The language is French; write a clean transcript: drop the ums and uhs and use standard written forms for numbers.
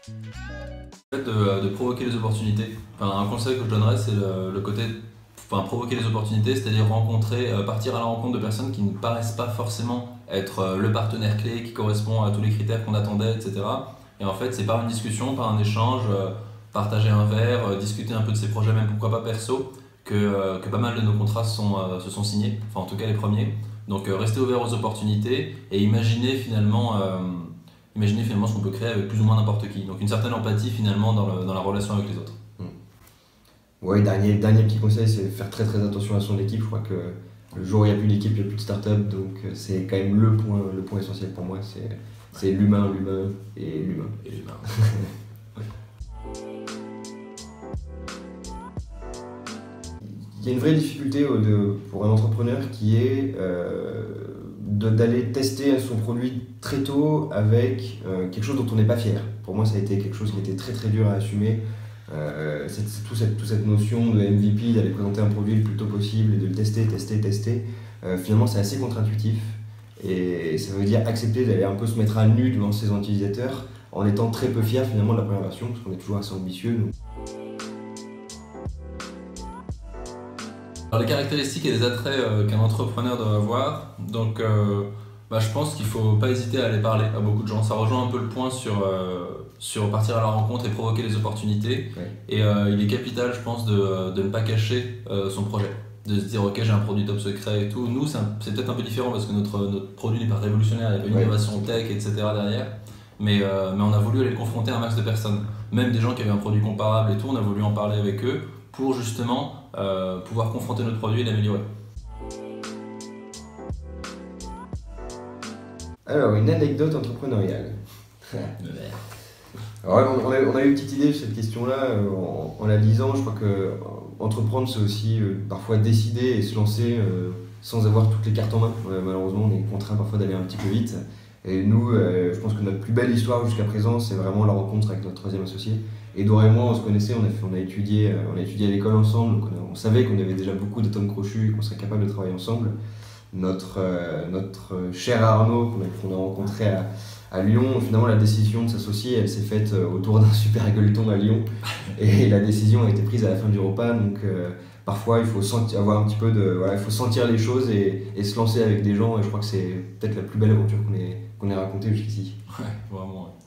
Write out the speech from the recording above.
En fait, de provoquer les opportunités. Enfin, un conseil que je donnerais, c'est le côté, enfin, provoquer les opportunités, c'est-à-dire rencontrer, partir à la rencontre de personnes qui ne paraissent pas forcément être le partenaire clé qui correspond à tous les critères qu'on attendait, etc. Et en fait, c'est par une discussion, par un échange, partager un verre, discuter un peu de ses projets, même pourquoi pas perso, que pas mal de nos contrats se sont signés, enfin en tout cas les premiers. Donc rester ouvert aux opportunités et imaginer finalement ce qu'on peut créer avec plus ou moins n'importe qui. Donc une certaine empathie finalement dans la relation avec les autres. Ouais, dernier petit conseil, c'est faire très très attention à son équipe. Je crois que le jour où il n'y a plus d'équipe, il n'y a plus de start-up. Donc c'est quand même le point essentiel pour moi. C'est l'humain, l'humain et l'humain. Et l'humain. Il y a une vraie difficulté pour un entrepreneur qui est d'aller tester son produit très tôt avec quelque chose dont on n'est pas fier. Pour moi, ça a été quelque chose qui était très très dur à assumer. C'est toute cette notion de MVP, d'aller présenter un produit le plus tôt possible et de le tester. Finalement, c'est assez contre-intuitif. Et ça veut dire accepter d'aller un peu se mettre à nu devant ses utilisateurs en étant très peu fier finalement de la première version, parce qu'on est toujours assez ambitieux. Nous. Alors les caractéristiques et les attraits qu'un entrepreneur doit avoir, donc je pense qu'il ne faut pas hésiter à aller parler à beaucoup de gens. Ça rejoint un peu le point sur partir à la rencontre et provoquer les opportunités. Ouais. Et il est capital, je pense, de ne pas cacher son projet. De se dire, ok, j'ai un produit top secret et tout. Nous, c'est peut-être un peu différent parce que notre produit n'est pas révolutionnaire, il y a pas une innovation tech, etc. derrière. Mais on a voulu aller le confronter à un max de personnes. Même des gens qui avaient un produit comparable et tout, on a voulu en parler avec eux pour justement pouvoir confronter notre produit et l'améliorer. Alors, une anecdote entrepreneuriale. Alors, on a eu une petite idée de cette question-là en la lisant. Je crois que entreprendre, c'est aussi parfois décider et se lancer sans avoir toutes les cartes en main. Malheureusement, on est contraint parfois d'aller un petit peu vite. Et nous, je pense que notre plus belle histoire jusqu'à présent, c'est vraiment la rencontre avec notre troisième associé. Edouard et moi, on se connaissait, on a étudié à l'école ensemble, donc on savait qu'on avait déjà beaucoup d'atomes crochus et qu'on serait capable de travailler ensemble. Notre cher Arnaud, qu'on a rencontré à Lyon, finalement la décision de s'associer, elle s'est faite autour d'un super gueuleton à Lyon. Et la décision a été prise à la fin du repas, donc parfois il faut avoir un petit peu il faut sentir les choses et se lancer avec des gens, et je crois que c'est peut-être la plus belle aventure qu'on ait racontée jusqu'ici. Ouais, vraiment. Ouais.